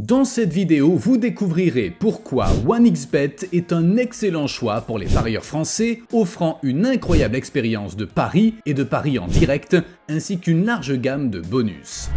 Dans cette vidéo, vous découvrirez pourquoi 1xBet est un excellent choix pour les parieurs français, offrant une incroyable expérience de paris et de paris en direct, ainsi qu'une large gamme de bonus.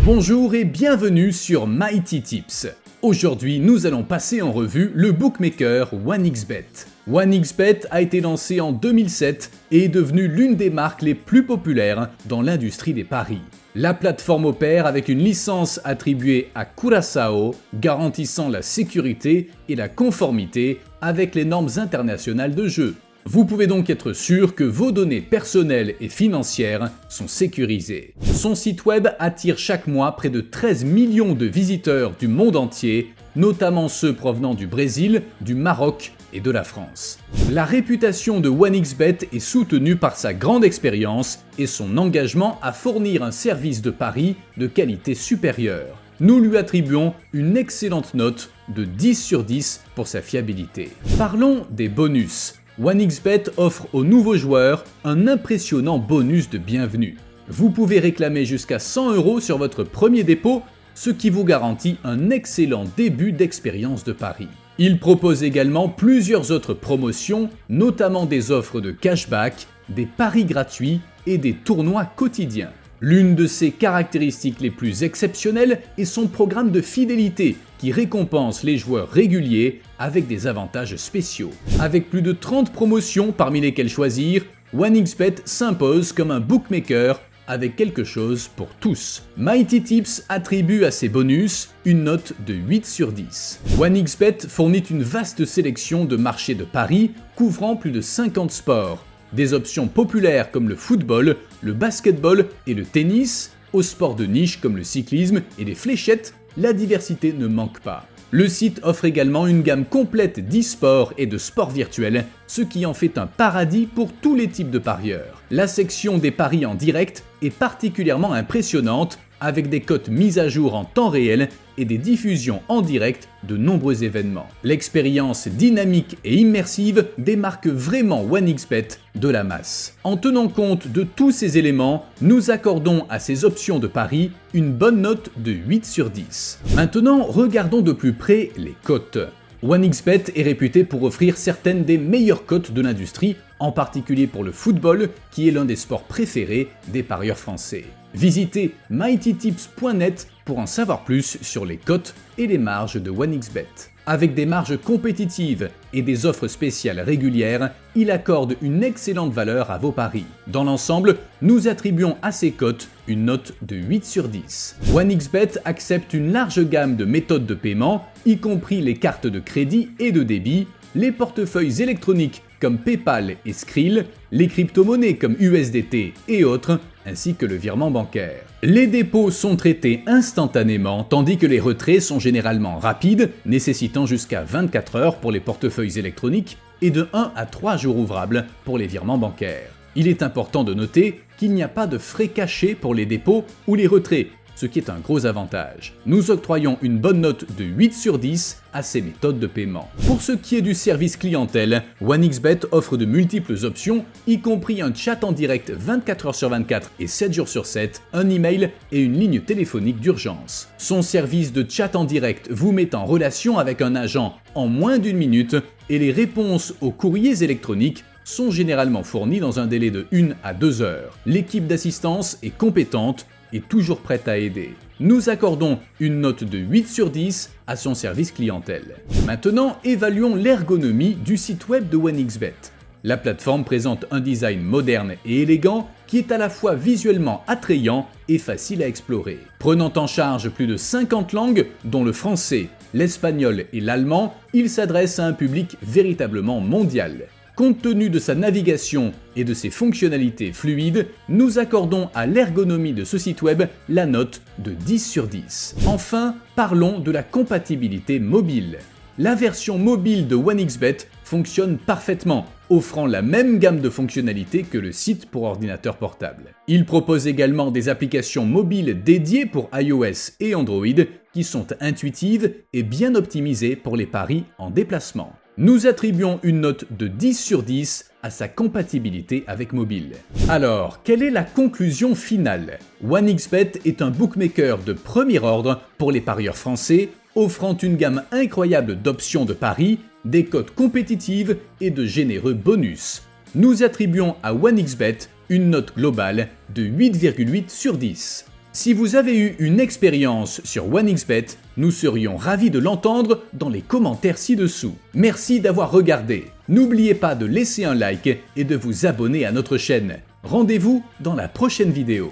Bonjour et bienvenue sur Mighty Tips. Aujourd'hui, nous allons passer en revue le bookmaker 1xBet. 1xBet a été lancé en 2007 et est devenu l'une des marques les plus populaires dans l'industrie des paris. La plateforme opère avec une licence attribuée à Curaçao, garantissant la sécurité et la conformité avec les normes internationales de jeu. Vous pouvez donc être sûr que vos données personnelles et financières sont sécurisées. Son site web attire chaque mois près de 13 millions de visiteurs du monde entier, notamment ceux provenant du Brésil, du Maroc et de la France. La réputation de 1xBet est soutenue par sa grande expérience et son engagement à fournir un service de paris de qualité supérieure. Nous lui attribuons une excellente note de 10 sur 10 pour sa fiabilité. Parlons des bonus. 1xBet offre aux nouveaux joueurs un impressionnant bonus de bienvenue. Vous pouvez réclamer jusqu'à 100 € sur votre premier dépôt, ce qui vous garantit un excellent début d'expérience de pari. Il propose également plusieurs autres promotions, notamment des offres de cashback, des paris gratuits et des tournois quotidiens. L'une de ses caractéristiques les plus exceptionnelles est son programme de fidélité, qui récompense les joueurs réguliers avec des avantages spéciaux. Avec plus de 30 promotions parmi lesquelles choisir, 1xBet s'impose comme un bookmaker avec quelque chose pour tous. Mighty Tips attribue à ses bonus une note de 8 sur 10. 1xBet fournit une vaste sélection de marchés de paris couvrant plus de 50 sports. Des options populaires comme le football, le basketball et le tennis, aux sports de niche comme le cyclisme et les fléchettes, la diversité ne manque pas. Le site offre également une gamme complète d'e-sport et de sports virtuels, ce qui en fait un paradis pour tous les types de parieurs. La section des paris en direct est particulièrement impressionnante, avec des cotes mises à jour en temps réel et des diffusions en direct de nombreux événements. L'expérience dynamique et immersive démarque vraiment 1xBet de la masse. En tenant compte de tous ces éléments, nous accordons à ces options de paris une bonne note de 8 sur 10. Maintenant, regardons de plus près les cotes. 1xBet est réputé pour offrir certaines des meilleures cotes de l'industrie, en particulier pour le football, qui est l'un des sports préférés des parieurs français. Visitez mightytips.net pour en savoir plus sur les cotes et les marges de 1xBet. Avec des marges compétitives et des offres spéciales régulières, il accorde une excellente valeur à vos paris. Dans l'ensemble, nous attribuons à ces cotes une note de 8 sur 10. 1xBet accepte une large gamme de méthodes de paiement, y compris les cartes de crédit et de débit, les portefeuilles électroniques comme PayPal et Skrill, les crypto-monnaies comme USDT et autres, ainsi que le virement bancaire. Les dépôts sont traités instantanément, tandis que les retraits sont généralement rapides, nécessitant jusqu'à 24 heures pour les portefeuilles électroniques et de 1 à 3 jours ouvrables pour les virements bancaires. Il est important de noter qu'il n'y a pas de frais cachés pour les dépôts ou les retraits, ce qui est un gros avantage. Nous octroyons une bonne note de 8 sur 10 à ces méthodes de paiement. Pour ce qui est du service clientèle, 1xBet offre de multiples options, y compris un chat en direct 24 heures sur 24 et 7 jours sur 7, un email et une ligne téléphonique d'urgence. Son service de chat en direct vous met en relation avec un agent en moins d'une minute et les réponses aux courriers électroniques sont généralement fournies dans un délai de 1 à 2 heures. L'équipe d'assistance est compétente et toujours prête à aider. Nous accordons une note de 8 sur 10 à son service clientèle. Maintenant, évaluons l'ergonomie du site web de 1xBet. La plateforme présente un design moderne et élégant qui est à la fois visuellement attrayant et facile à explorer. Prenant en charge plus de 50 langues, dont le français, l'espagnol et l'allemand, il s'adresse à un public véritablement mondial. Compte tenu de sa navigation et de ses fonctionnalités fluides, nous accordons à l'ergonomie de ce site web la note de 10 sur 10. Enfin, parlons de la compatibilité mobile. La version mobile de 1xBet fonctionne parfaitement, offrant la même gamme de fonctionnalités que le site pour ordinateur portable. Il propose également des applications mobiles dédiées pour iOS et Android qui sont intuitives et bien optimisées pour les paris en déplacement. Nous attribuons une note de 10 sur 10 à sa compatibilité avec mobile. Alors, quelle est la conclusion finale? OneXBet est un bookmaker de premier ordre pour les parieurs français, offrant une gamme incroyable d'options de paris, des cotes compétitives et de généreux bonus. Nous attribuons à OneXBet une note globale de 8,8 sur 10. Si vous avez eu une expérience sur OneXBet, nous serions ravis de l'entendre dans les commentaires ci-dessous. Merci d'avoir regardé. N'oubliez pas de laisser un like et de vous abonner à notre chaîne. Rendez-vous dans la prochaine vidéo.